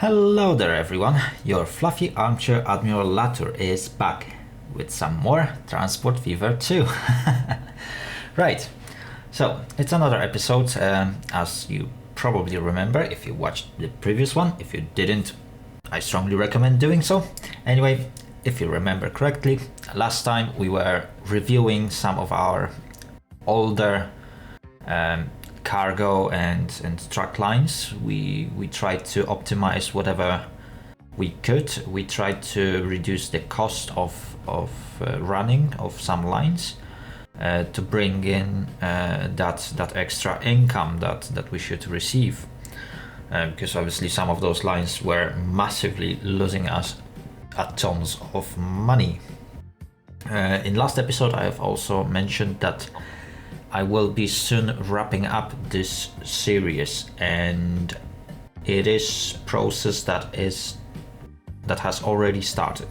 Hello there everyone, your fluffy armchair Admiral Latour is back with some more Transport Fever 2. Right, so it's another episode, as you probably remember if you watched the previous one. If you didn't, I strongly recommend doing so. Anyway, if you remember correctly, last time we were reviewing some of our older cargo and truck lines. We tried to optimize whatever we could. We tried to reduce the cost of running of some lines to bring in that extra income that we should receive, because obviously some of those lines were massively losing us a tons of money. In last episode I have also mentioned that I will be soon wrapping up this series, and it is process that has already started.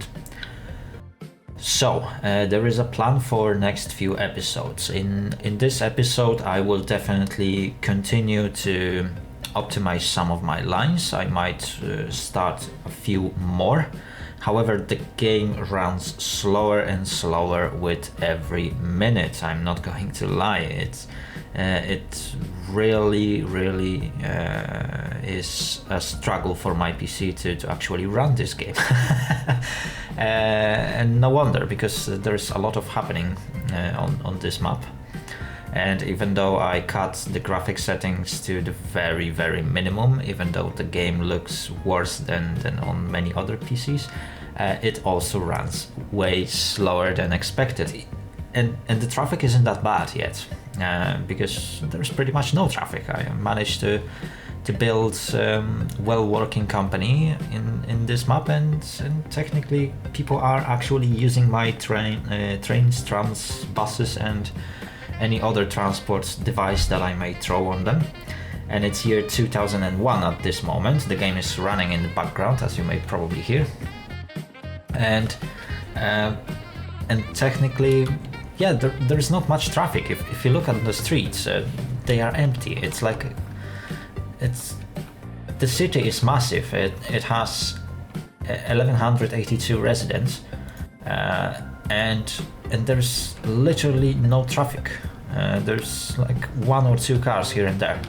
So there is a plan for next few episodes. In this episode I will definitely continue to optimize some of my lines. I might start a few more. However, the game runs slower and slower with every minute. I'm not going to lie. It really is a struggle for my PC to actually run this game. And no wonder, because there's a lot of happening on this map. And even though I cut the graphic settings to the very minimum, even though the game looks worse than on many other PCs, it also runs way slower than expected. And the traffic isn't that bad yet, because there's pretty much no traffic. I managed to build well-working company in this map, and technically people are actually using my trains, trams, buses and any other transport device that I may throw on them. And it's year 2001 at this moment. The game is running in the background, as you may probably hear. And technically, yeah, there's not much traffic. If you look at the streets, they are empty. It's like the city is massive. It has 1182 residents, and there's literally no traffic. There's like one or two cars here and there,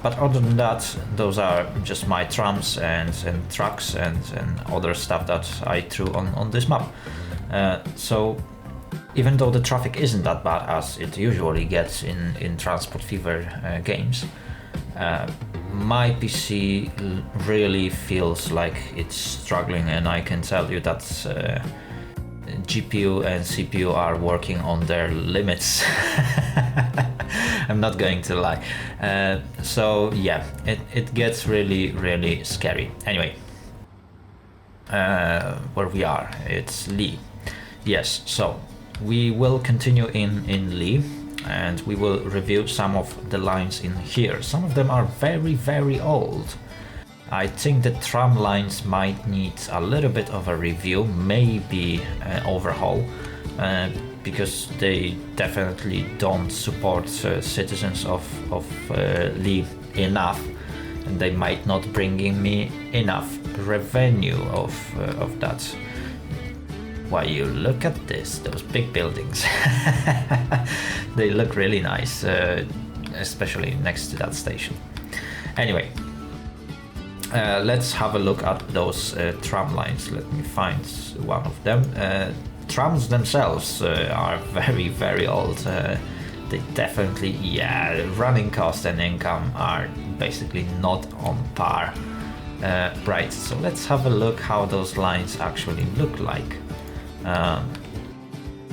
but other than that, those are just my trams and trucks and other stuff that I threw on this map. So even though the traffic isn't that bad as it usually gets in Transport Fever games, my PC really feels like it's struggling, and I can tell you that GPU and CPU are working on their limits. I'm not going to lie. So yeah, it gets really scary. Anyway, where we are, it's Leigh. Yes, so we will continue in Leigh, and we will review some of the lines in here. Some of them are very old. I think the tram lines might need a little bit of a review, maybe an overhaul, because they definitely don't support citizens of Leigh enough, and they might not bring in me enough revenue of that. Why, you look at those big buildings. They look really nice, especially next to that station. Anyway, let's have a look at those tram lines. Let me find one of them. Trams themselves are very old. They definitely, running cost and income are basically not on par. Right, so let's have a look how those lines actually look like.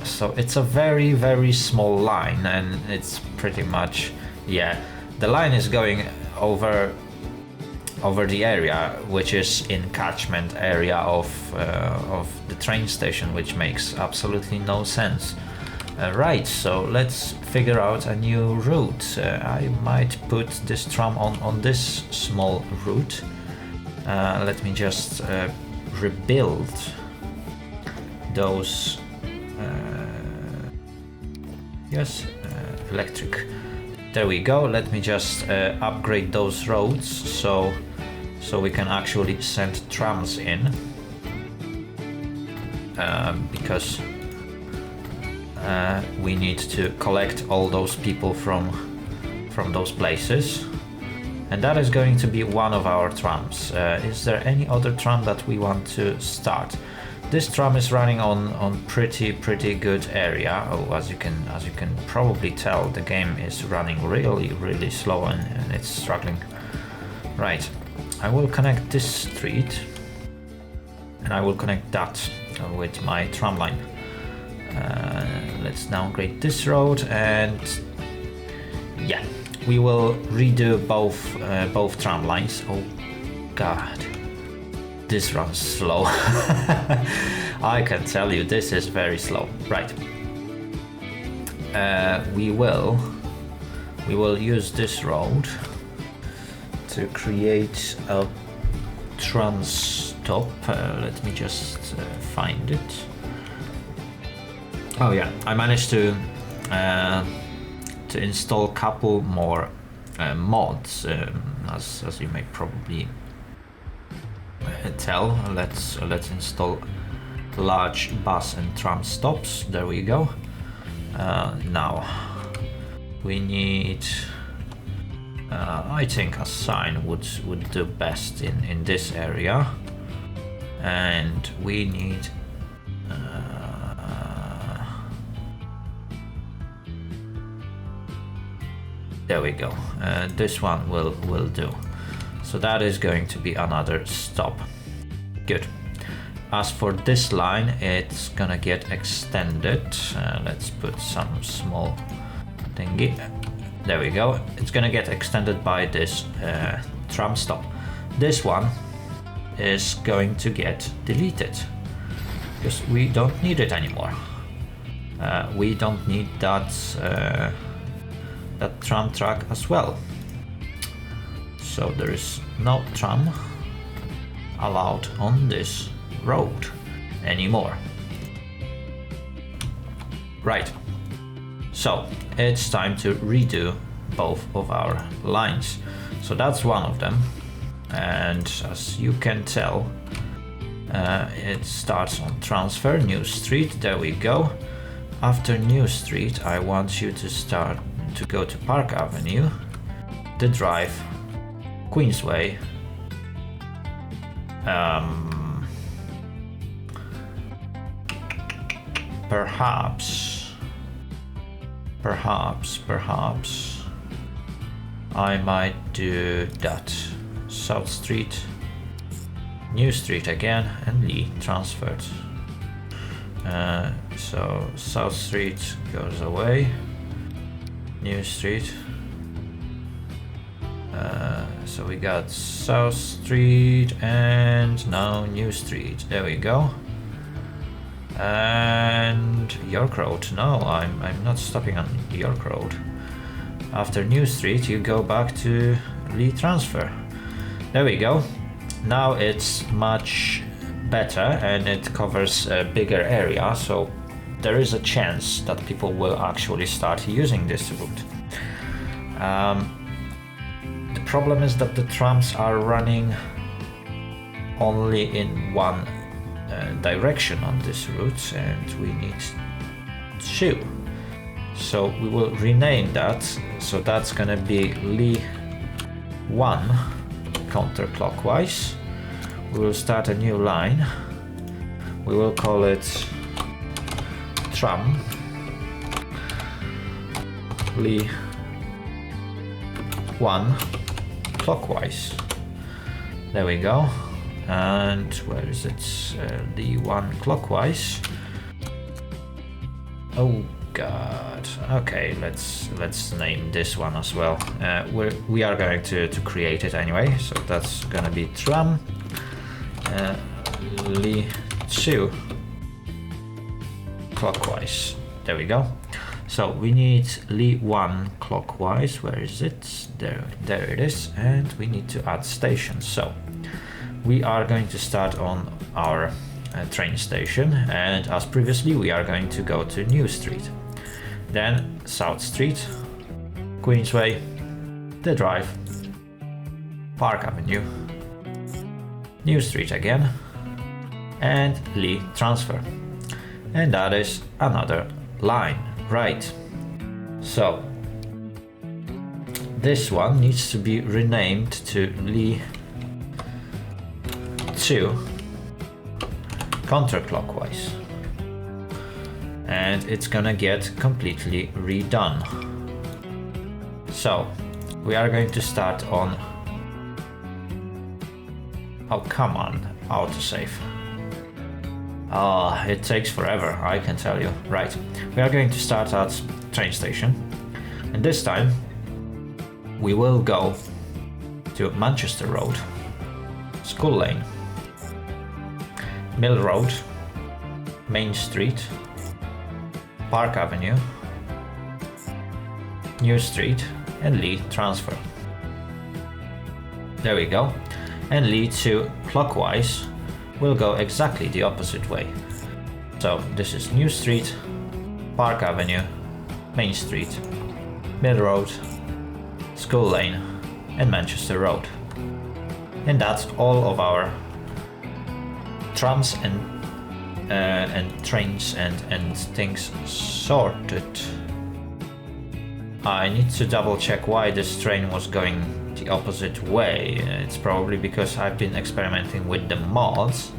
So it's a very small line, and it's pretty much, the line is going over the area, which is in catchment area of the train station, which makes absolutely no sense. Right, so let's figure out a new route. I might put this tram on this small route. Let me just rebuild those electric. There we go. Let me just upgrade those roads so so we can actually send trams in, because we need to collect all those people from those places, and that is going to be one of our trams. Is there any other tram that we want to start? This tram is running on pretty good area. Oh, as you can probably tell, the game is running really slow and it's struggling. Right, I will connect this street, and I will connect that with my tram line. Let's downgrade this road, and yeah, we will redo both tram lines. Oh god, this runs slow. I can tell you, this is very slow. Right, we will use this road to create a tram stop. Let me just find it. Oh yeah, I managed to install a couple more mods, as you may probably tell. Let's install large bus and tram stops. There we go. Now we need, I think a sign would do best in this area, and we need there we go. This one will do. So that is going to be another stop. Good. As for this line, it's gonna get extended. Let's put some small thingy. There we go. It's gonna get extended by this tram stop. This one is going to get deleted because we don't need it anymore. We don't need that tram track as well. So there is no tram allowed on this road anymore. Right, so it's time to redo both of our lines. So that's one of them, and as you can tell, it starts on transfer, New Street. There we go. After New Street, I want you to go to Park Avenue, The Drive, Queensway, perhaps I might do that. South Street, New Street again, and Leigh transferred. So South Street goes away, New Street. So we got South Street and now New Street. There we go. And York Road. No, I'm not stopping on York Road. After New Street, you go back to Leigh transfer. There we go. Now it's much better and it covers a bigger area, so there is a chance that people will actually start using this route. The problem is that the trams are running only in one direction on this route, and we need two. So we will rename that. So that's gonna be Leigh 1 counterclockwise. We will start a new line. We will call it tram Leigh 1 clockwise. There we go. And where is it? Leigh 1 clockwise. Oh god. Okay, let's name this one as well. We are going to create it anyway, so that's gonna be tram Leigh 2 clockwise. There we go. So we need Leigh 1 clockwise. Where is it? There it is. And we need to add stations. So we are going to start on our train station, and as previously we are going to go to New Street, then South Street, Queensway, The Drive, Park Avenue, New Street again, and Leigh transfer. And that is another line, right? So this one needs to be renamed to Leigh 2 counterclockwise, and it's gonna get completely redone. So we are going to start on, oh come on, autosave. It takes forever, I can tell you. Right, we are going to start at train station, and this time we will go to Manchester Road, School Lane, Mill Road, Main Street, Park Avenue, New Street, and Leigh transfer. There we go. And Leigh 2 clockwise will go exactly the opposite way. So this is New Street, Park Avenue, Main Street, Mill Road, School Lane, and Manchester Road. And that's all of our trams and trains and things sorted. I need to double check why this train was going the opposite way. It's probably because I've been experimenting with the mods,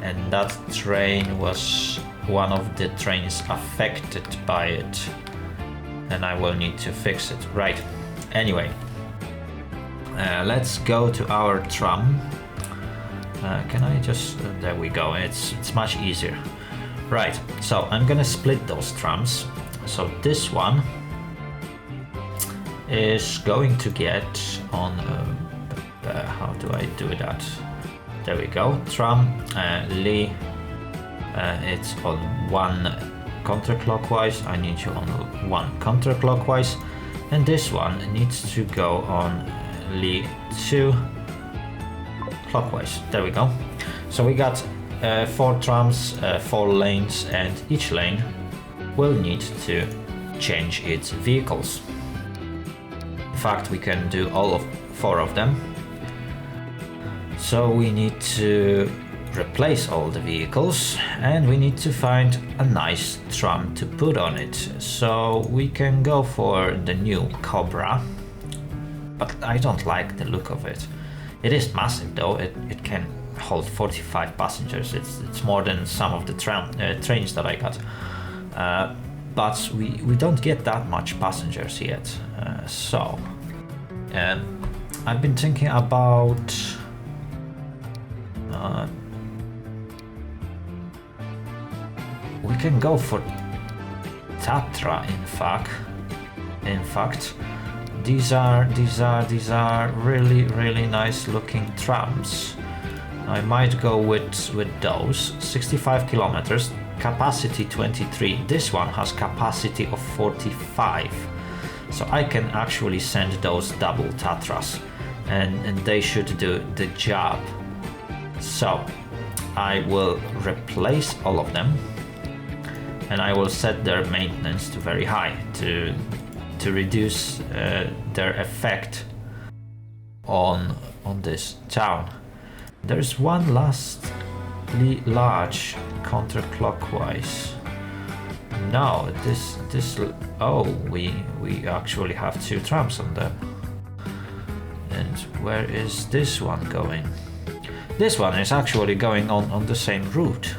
and that train was one of the trains affected by it, and I will need to fix it. Right, anyway, let's go to our tram. Can I just, there we go, it's much easier. Right, so I'm gonna split those trams. So this one is going to get on, how do I do that? There we go, tram, Leigh, it's on one counterclockwise, I need you on one counterclockwise, and this one needs to go on Leigh 2 clockwise. There we go. So we got 4 trams, 4 lanes, and each lane will need to change its vehicles. In fact, we can do all of 4 of them. So we need to replace all the vehicles, and we need to find a nice tram to put on it. So we can go for the new Cobra, but I don't like the look of it. It is massive though, it can hold 45 passengers, it's more than some of the trains that I got. But we don't get that much passengers yet. So I've been thinking about we can go for Tatra. In fact, these are really nice looking trams. I might go with those. 65 kilometers, capacity 23. This one has capacity of 45, so I can actually send those double Tatras, and they should do the job. So I will replace all of them, and I will set their maintenance to very high to reduce their effect on this town. There's one lastly large counterclockwise. No, this oh, we actually have 2 trams on them. And where is this one going? This one is actually going on the same route.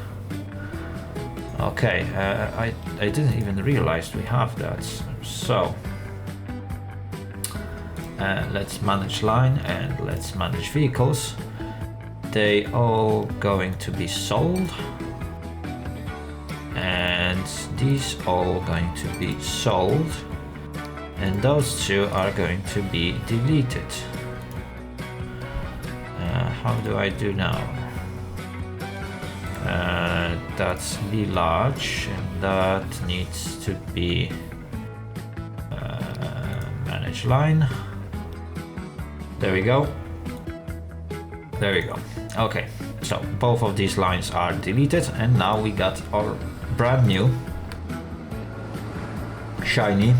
Okay, I didn't even realize we have that. So let's manage line and let's manage vehicles. They all going to be sold, and these all going to be sold, and those 2 are going to be deleted. How do I do now? That's the large, and that needs to be manage line. There we go. There we go. Okay, so both of these lines are deleted, and now we got our brand new shiny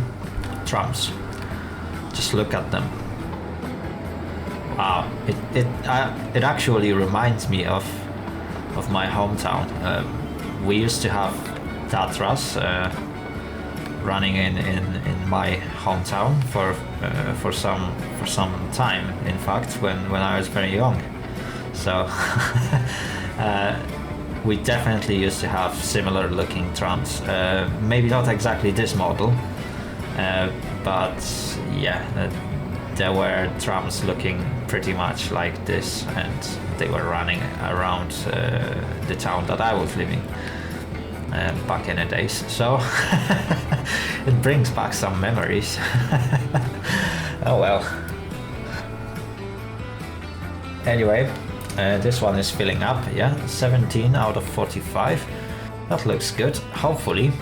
trams. Just look at them. It actually reminds me of my hometown. We used to have Tatras running in my hometown for some time. In fact, when I was very young, so we definitely used to have similar looking trams. Maybe not exactly this model, but yeah. There were trams looking pretty much like this, and they were running around the town that I was living back in the days. So it brings back some memories. Oh well. Anyway, this one is filling up. Yeah, 17 out of 45. That looks good. Hopefully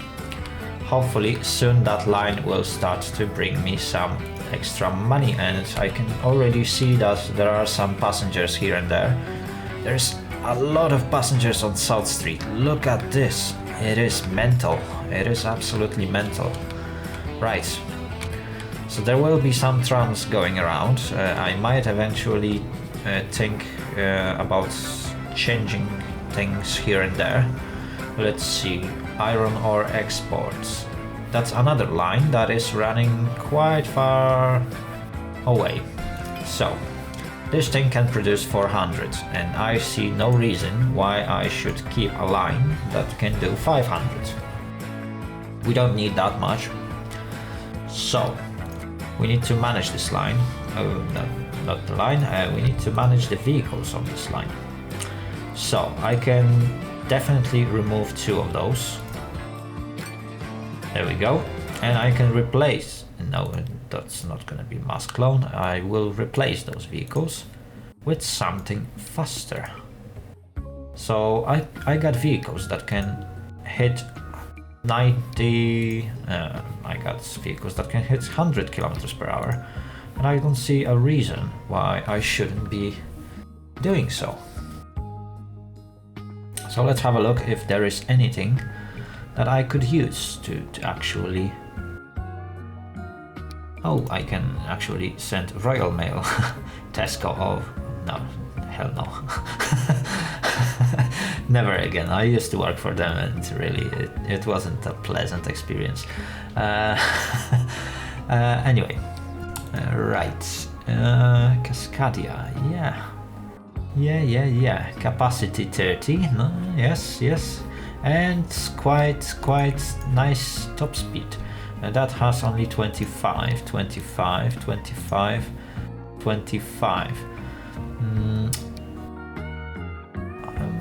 soon that line will start to bring me some extra money, and I can already see that there are some passengers here and there. There's a lot of passengers on South Street. Look at this. It is mental. It is absolutely mental. Right. So there will be some trams going around. I might eventually think about changing things here and there. Let's see. Iron ore exports. That's another line that is running quite far away. So this thing can produce 400, and I see no reason why I should keep a line that can do 500. We don't need that much. So we need to manage this line. Oh, no, not the line. We need to manage the vehicles on this line. So I can definitely remove 2 of those. There we go. And I can replace, no, that's not gonna be mass clone. I will replace those vehicles with something faster. So I got vehicles that can hit 90, I got vehicles that can hit 100 kilometers per hour. And I don't see a reason why I shouldn't be doing so. So let's have a look if there is anything that I could use to actually... Oh, I can actually send Royal Mail. Tesco, oh no, hell no. Never again. I used to work for them, and really it wasn't a pleasant experience. Anyway, right. Cascadia, yeah. Capacity 30, no, yes. And quite nice top speed. That has only 25.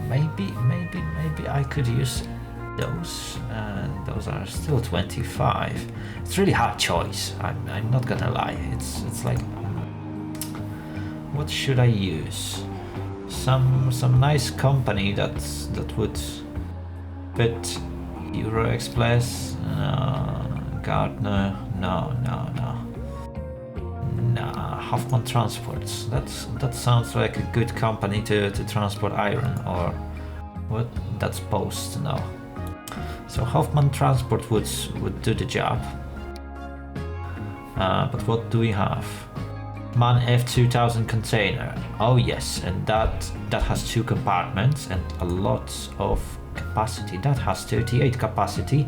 Maybe I could use those. Those are still 25. It's really hard choice. I'm not gonna lie. It's like, what should I use? Some nice company that would fit Euro Express. Gardner, no. Nah, Hoffman Transports. That sounds like a good company to transport iron, or what? That's Post, no. So Hoffman Transport would do the job. But what do we have? MAN F2000 container. Oh yes, and that has 2 compartments and a lot of capacity. That has 38 capacity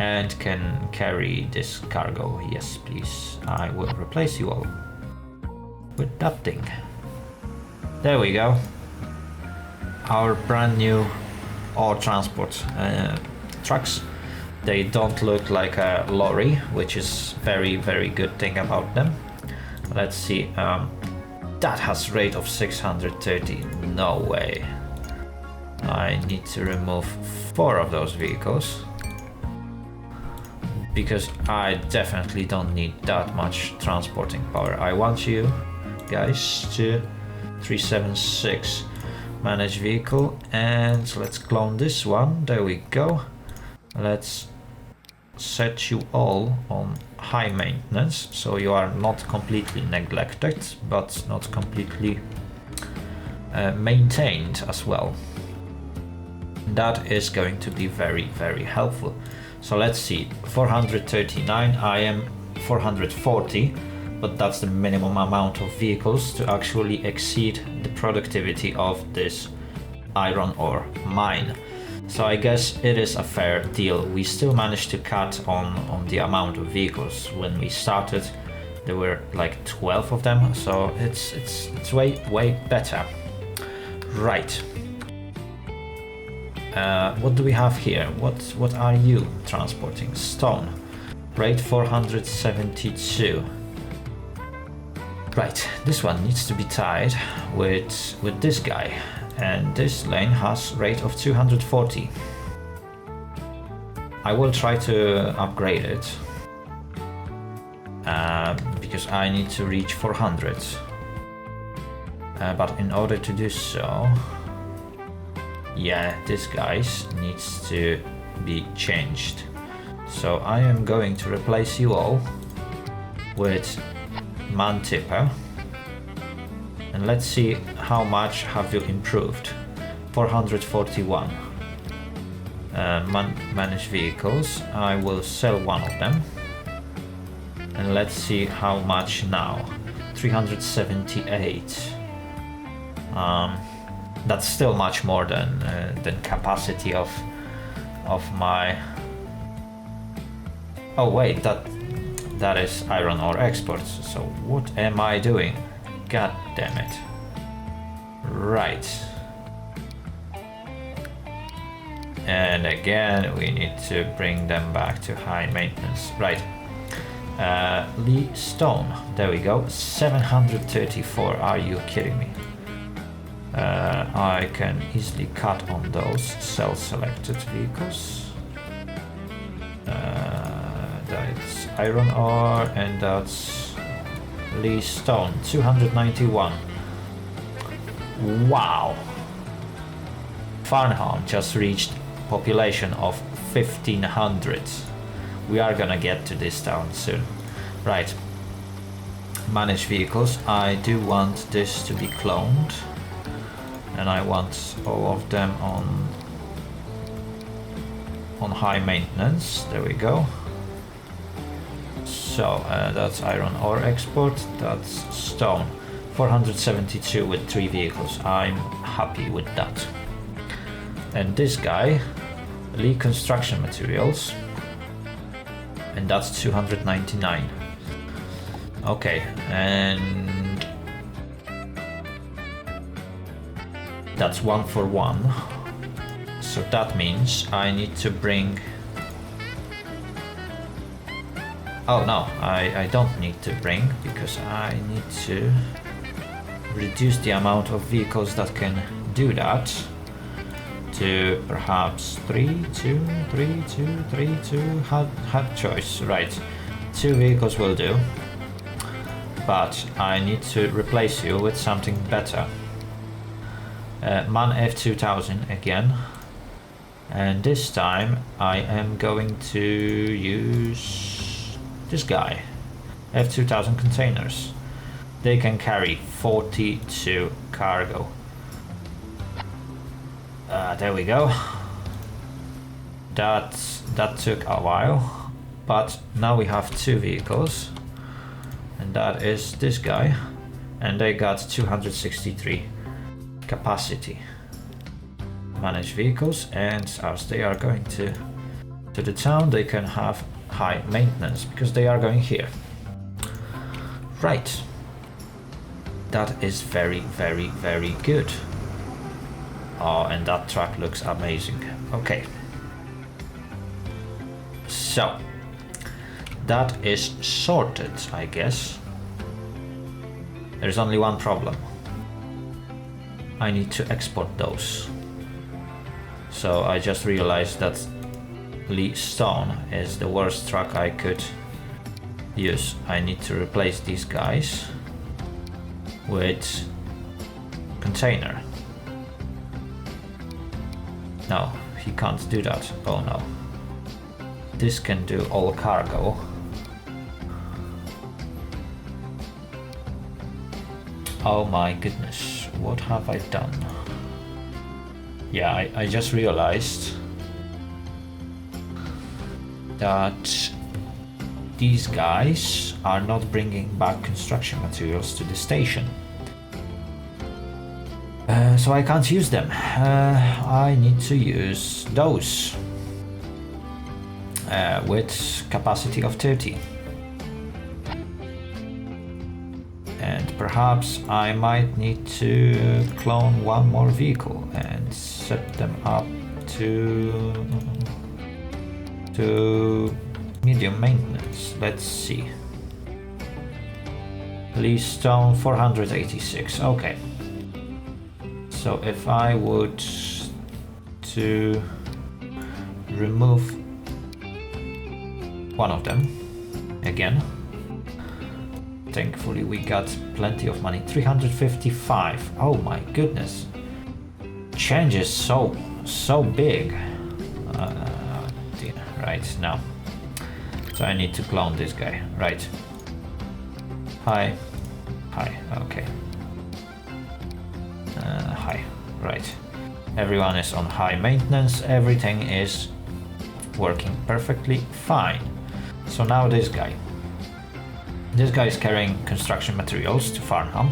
and can carry this cargo. Yes, please. I will replace you all with that thing. There we go. Our brand new ore transport trucks. They don't look like a lorry, which is very good thing about them. Let's see. That has rate of 630. No way. I need to remove 4 of those vehicles, because I definitely don't need that much transporting power. I want you guys to 376 manage vehicle, and let's clone this one. There we go. Let's set you all on high maintenance, so you are not completely neglected, but not completely maintained as well. That is going to be very helpful. So let's see, 439, I am 440, but that's the minimum amount of vehicles to actually exceed the productivity of this iron ore mine. So I guess it is a fair deal. We still managed to cut on the amount of vehicles. When we started, there were like 12 of them, so it's way better. Right. What do we have here? What are you transporting? Stone. Rate 472. Right, this one needs to be tied with this guy, and this lane has rate of 240. I will try to upgrade it because I need to reach 400. But in order to do so, yeah, this guy needs to be changed. So I am going to replace you all with man tipper, and let's see how much have you improved. 441. Manage vehicles. I will sell one of them, and let's see how much now. 378. That's still much more than capacity of my. Oh wait, that is iron ore exports. So what am I doing? God damn it. Right. And again, we need to bring them back to high maintenance. Right. Leigh stone. There we go. 734. Are you kidding me? I can easily cut on those. Sell selected vehicles. That's iron ore, and that's Leigh stone. 291. Wow. Farnham just reached population of 1500. We are gonna get to this town soon. Right. Manage vehicles. I do want this to be cloned, and I want all of them on high maintenance. There we go. So that's iron ore export, that's stone. 472 with 3 vehicles. I'm happy with that. And this guy, Leigh construction materials, and that's 299. Okay, and that's 1 for 1. So that means I need to bring. Oh no, I don't need to bring, because I need to reduce the amount of vehicles that can do that to perhaps 3, 2, 3, 2, 3, 2. Hard choice. Right, 2 vehicles will do, but I need to replace you with something better. Man F2000 again, and this time I am going to use this guy. F2000 containers. They can carry 42 cargo. There we go. That took a while, but now we have 2 vehicles, and that is this guy, and they got 263 capacity. Manage vehicles, and as they are going to the town, they can have high maintenance because they are going here. Right. That is very, very, very good. Oh, and that truck looks amazing. Okay. So, that is sorted, I guess. There's only one problem. I need to export those. So I just realized that Leigh stone is the worst truck I could use. I need to replace these guys with container. No, he can't do that. Oh no. This can do all cargo. Oh my goodness, what have I done? Yeah, I just realized that these guys are not bringing back construction materials to the station. So I can't use them. I need to use those with capacity of 30. And perhaps I might need to clone one more vehicle and set them up to medium maintenance. Let's see. Leigh Stone 486. Okay. So if I would to remove one of them again. Thankfully we got plenty of money. 355. Oh my goodness. Change is so big. Dear. Right now. So I need to clone this guy. Right. Hi. Hi. Okay. Hi. Right. Everyone is on high maintenance. Everything is working perfectly fine. So now this guy. This guy is carrying construction materials to Farnham,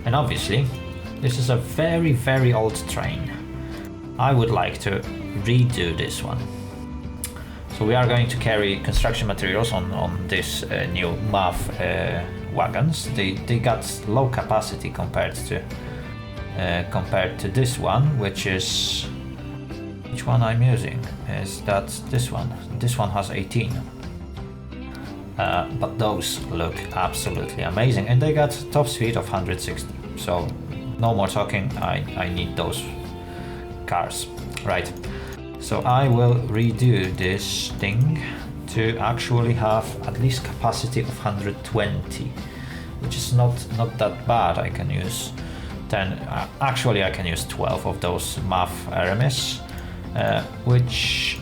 and obviously this is a very old train. I would like to redo this one. So we are going to carry construction materials on this new MAV wagons. They got low capacity compared to this one, which one I'm using is that this one. This one has 18. But those look absolutely amazing, and they got top speed of 160. So no more talking. I need those cars, right? So I will redo this thing to actually have at least capacity of 120, which is not that bad. I can use 10. Actually, I can use 12 of those MAV RMS, which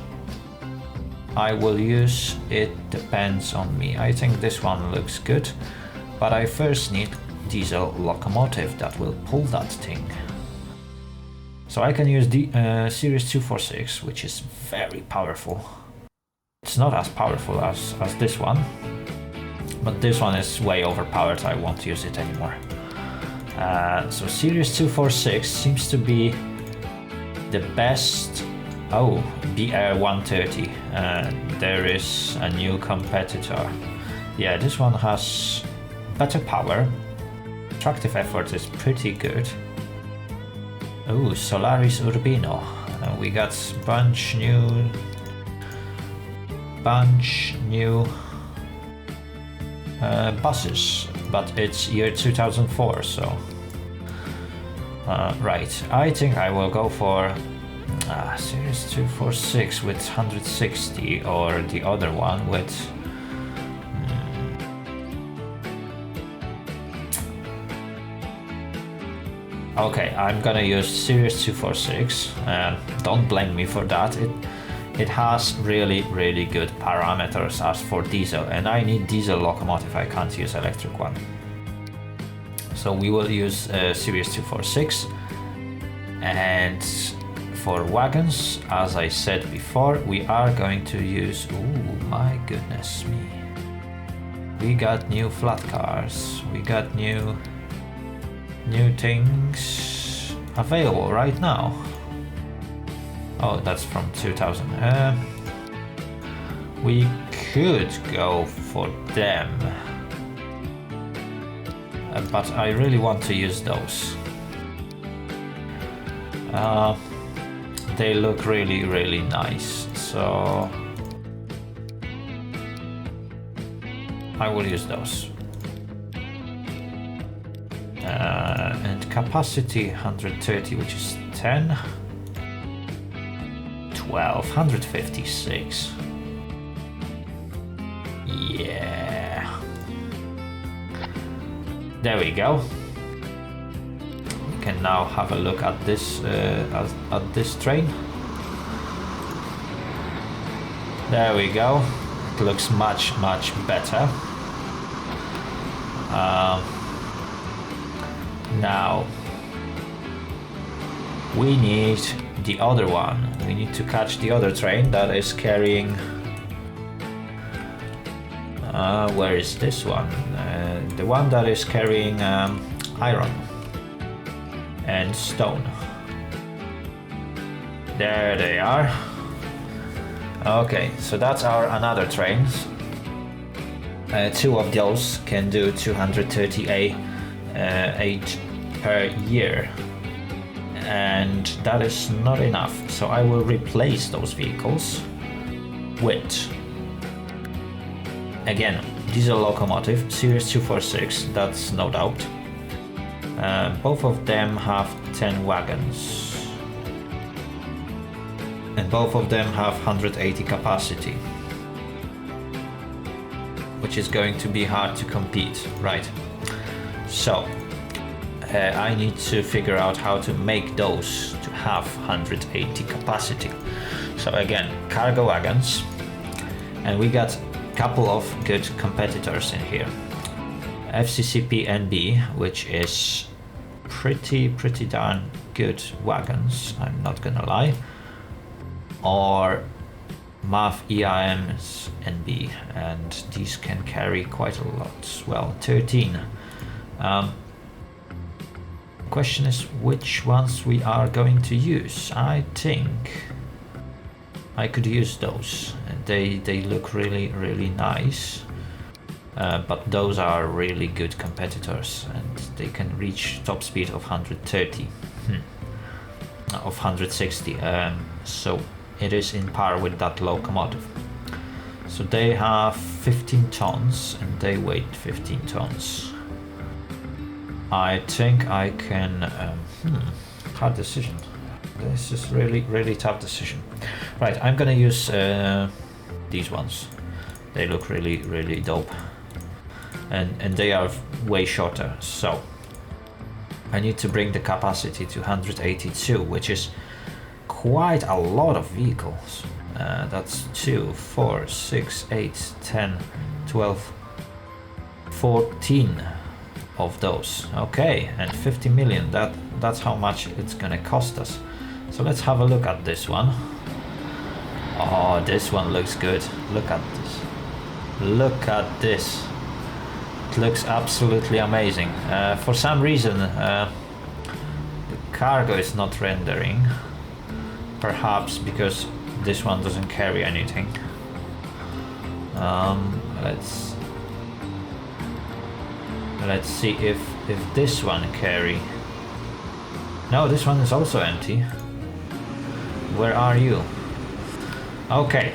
I will use. It depends on me. I think this one looks good, but I first need diesel locomotive that will pull that thing. So I can use the Series 246, which is very powerful. It's not as powerful as this one, but this one is way overpowered. I won't use it anymore. So Series 246 seems to be the best. Oh, BR 130. There is a new competitor. Yeah, this one has better power. Tractive effort is pretty good. Oh, Solaris Urbino. We got bunch new buses, but it's year 2004, so right. I think I will go for Series 246 with 160, or the other one with Okay, I'm gonna use Series 246. Don't blame me for that. It has really good parameters as for diesel, and I need diesel locomotive. I can't use electric one. So we will use Series 246. And for wagons, as I said before, we are going to use... Oh my goodness me. We got new flat cars. We got new things available right now. Oh, that's from 2000. We could go for them, but I really want to use those. They look really nice, so I will use those. And capacity 130, which is 10, 12, 156. Yeah. There we go. We can now have a look at this train. There we go. It looks much better. Now we need the other one. We need to catch the other train that is carrying Where is this one? The one that is carrying iron and stone. There they are. Okay, so that's our another train. Two of those can do 230 age per year, and that is not enough. So I will replace those vehicles with, again, diesel locomotive, Series 246, that's no doubt. Both of them have 10 wagons. And both of them have 180 capacity. Which is going to be hard to compete, right? So, I need to figure out how to make those to have 180 capacity. So again, cargo wagons. And we got a couple of good competitors in here. FCCP NB, which is pretty darn good wagons, I'm not gonna lie. Or MAF EIMs NB, and these can carry quite a lot. Well, 13. Question is which ones we are going to use. I think I could use those. They look really nice. But those are really good competitors, and they can reach top speed of 130, of 160. So it is in par with that locomotive. So they have 15 tons and they weigh 15 tons. I think I can. Hard decision. This is really tough decision. Right, I'm gonna use these ones. They look really dope. And they are way shorter, so I need to bring the capacity to 182, which is quite a lot of vehicles. That's 2, 4, 6, 8, 10, 12, 14 of those. Okay, and 50 million, that's how much it's gonna cost us. So let's have a look at this one. Oh, this one looks good. Look at this. Look at this. It looks absolutely amazing. For some reason, the cargo is not rendering. Perhaps because this one doesn't carry anything. Let's see if this one carry. No, this one is also empty. Where are you? Okay.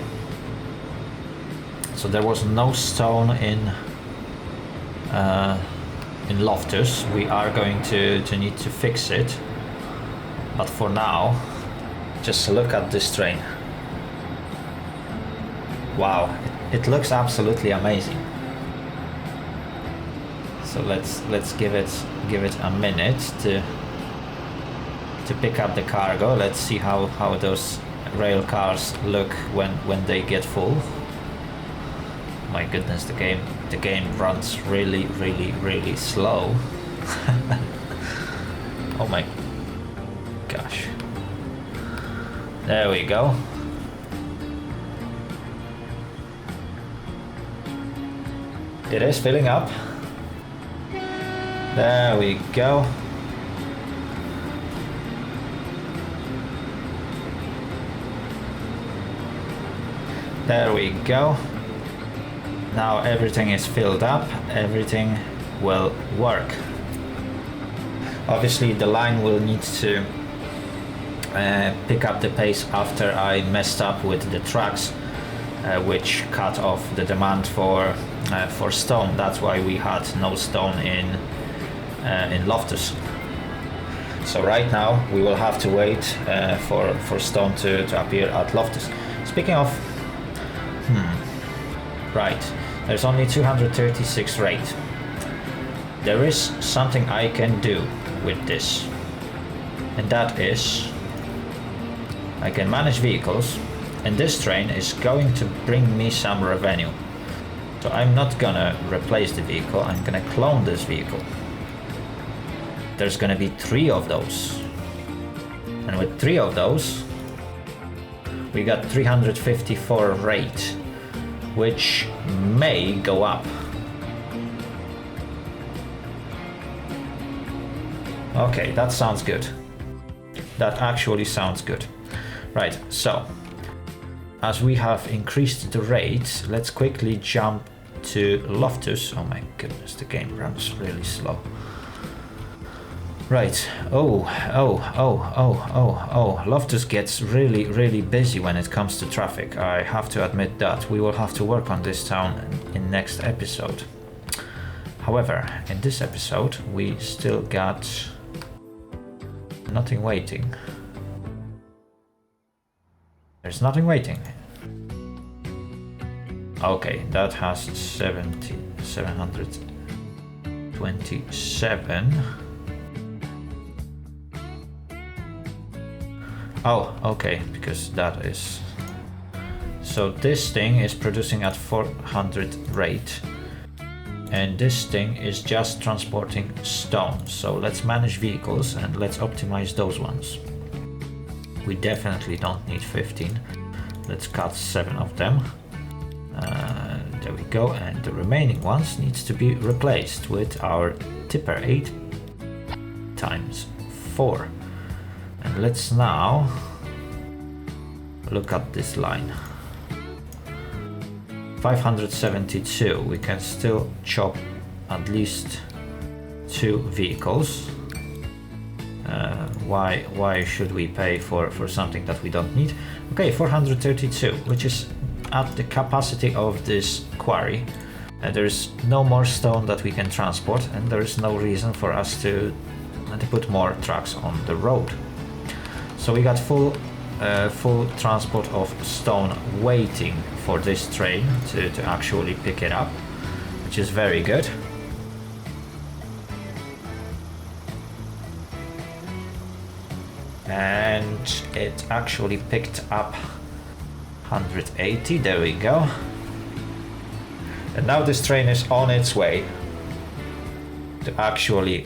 So there was no stone in Loftus. We are going to need to fix it. But for now, just look at this train. Wow, it looks absolutely amazing. So let's give it a minute to pick up the cargo. Let's see how those rail cars look when they get full. My goodness, the game runs really slow. Oh my gosh. There we go. It is filling up. There we go. There we go. Now everything is filled up, everything will work. Obviously the line will need to pick up the pace after I messed up with the tracks, which cut off the demand for stone. That's why we had no stone in Loftus. So right now we will have to wait for stone to appear at Loftus. Speaking of, right, there's only 236 rate. There is something I can do with this, and that is I can manage vehicles, and this train is going to bring me some revenue. So I'm not gonna replace the vehicle, I'm gonna clone this vehicle. There's gonna be 3 of those, and with 3 of those we got 354 rate, which may go up. Okay, that sounds good. That actually sounds good. Right, so as we have increased the rate, let's quickly jump to Loftus. Oh my goodness, the game runs really slow. Right, oh, Loftus gets really busy when it comes to traffic. I have to admit that. We will have to work on this town in next episode. However, in this episode, we still got nothing waiting. There's nothing waiting. Okay, that has 727. Oh, okay, because that is... So this thing is producing at 400 rate. And this thing is just transporting stone. So let's manage vehicles and let's optimize those ones. We definitely don't need 15. Let's cut 7 of them. There we go. And the remaining ones needs to be replaced with our tipper 8 times 4. And let's now look at this line. 572. We can still chop at least 2 vehicles. Why should we pay for something that we don't need? Okay, 432, which is at the capacity of this quarry. There is no more stone that we can transport, and there is no reason for us to put more trucks on the road. So we got full transport of stone waiting for this train to actually pick it up, which is very good. And it actually picked up 180, there we go. And now this train is on its way to actually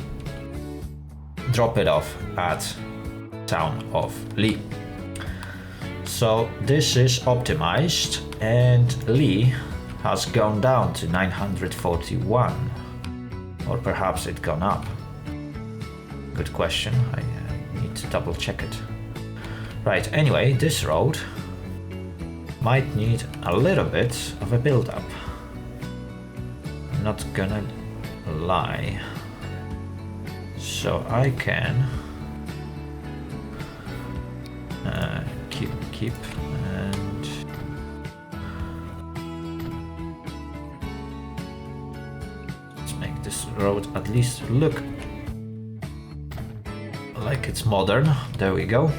drop it off at town of Leigh. So this is optimized, and Leigh has gone down to 941, or perhaps it gone up. Good question, I need to double check it. Right, anyway, this road might need a little bit of a build-up. I'm not gonna lie. So I can keep and let's make this road at least look like it's modern. There we go.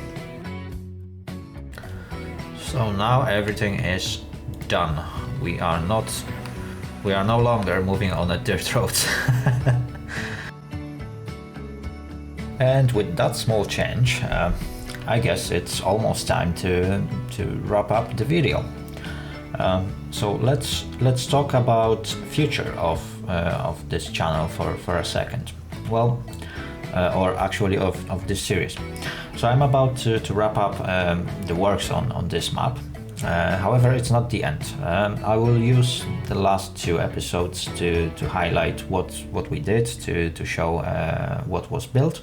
So now everything is done. We are no longer moving on a dirt road. And with that small change, I guess it's almost time to wrap up the video. So let's talk about future of this channel for a second. Well, or actually of this series. So I'm about to wrap up the works on this map. However, it's not the end. I will use the last 2 episodes to highlight what we did, to show what was built,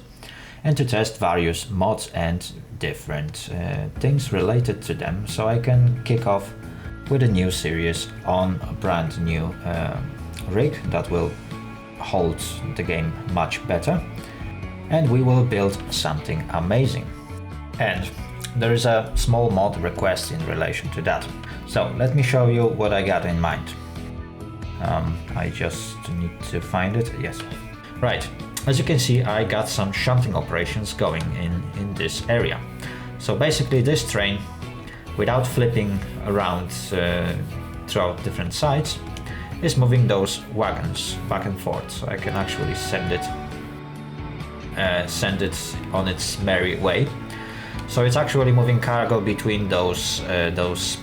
and to test various mods and different things related to them, so I can kick off with a new series on a brand new rig that will hold the game much better, and we will build something amazing. And there is a small mod request in relation to that. So let me show you what I got in mind. I just need to find it. Yes. Right. As you can see, I got some shunting operations going in this area. So basically this train, without flipping around throughout different sides, is moving those wagons back and forth. So I can actually send it on its merry way. So it's actually moving cargo between those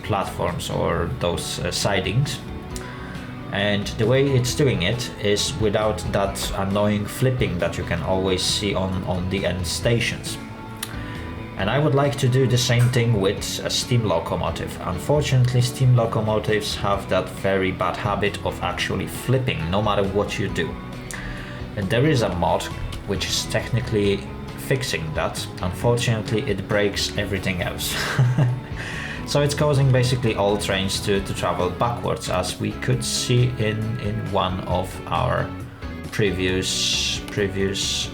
platforms or those sidings. And the way it's doing it is without that annoying flipping that you can always see on the end stations. And I would like to do the same thing with a steam locomotive. Unfortunately, steam locomotives have that very bad habit of actually flipping no matter what you do. And there is a mod which is technically fixing that. Unfortunately, it breaks everything else. So it's causing basically all trains to travel backwards, as we could see in one of our previous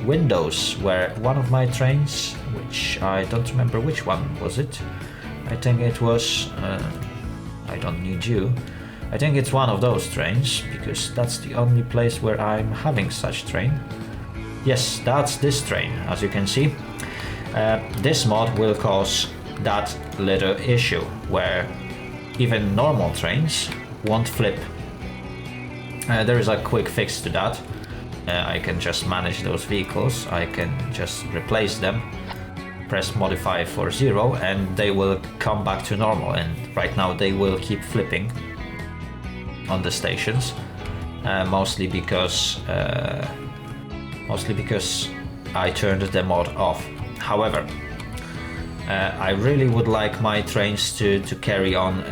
windows, where one of my trains, which I don't remember which one was it, I think it was I don't need you, I think it's one of those trains, because that's the only place where I'm having such train. Yes, that's this train, as you can see. This mod will cause that little issue where even normal trains won't flip. There is a quick fix to that. I can just manage those vehicles, I can just replace them, press modify for 0, and they will come back to normal. And right now they will keep flipping on the stations, mostly because I turned the mod off. However, I really would like my trains to carry on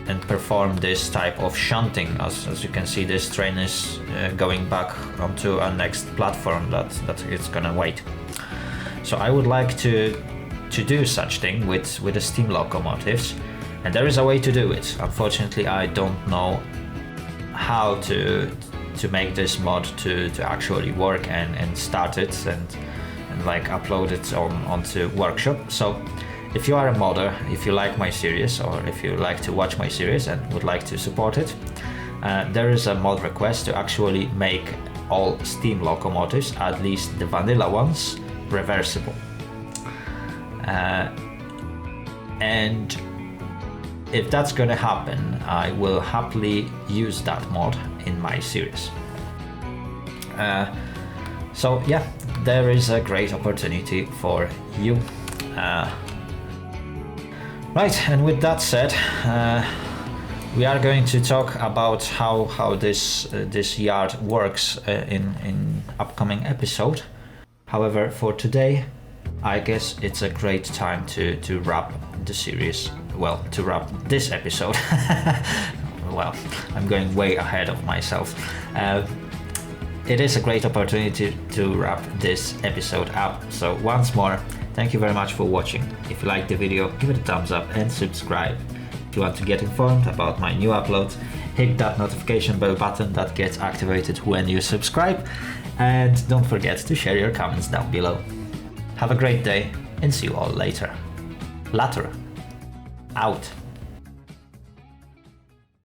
and perform this type of shunting. As you can see, this train is going back onto a next platform that it's gonna wait. So I would like to do such thing with the steam locomotives, and there is a way to do it. Unfortunately, I don't know how to make this mod to actually work and start it and like upload it onto workshop. So if you are a modder, if you like my series, or if you like to watch my series and would like to support it, there is a mod request to actually make all steam locomotives, at least the vanilla ones, reversible. And if that's gonna happen, I will happily use that mod in my series. So yeah, there is a great opportunity for you. Right, and with that said, we are going to talk about how this yard works in upcoming episode. However, for today, I guess it's a great time to wrap the series. Well, to wrap this episode. Well, I'm going way ahead of myself. It is a great opportunity to wrap this episode up. So once more, thank you very much for watching. If you liked the video, give it a thumbs up and subscribe. If you want to get informed about my new uploads, hit that notification bell button that gets activated when you subscribe. And don't forget to share your comments down below. Have a great day and see you all later. Later. Out.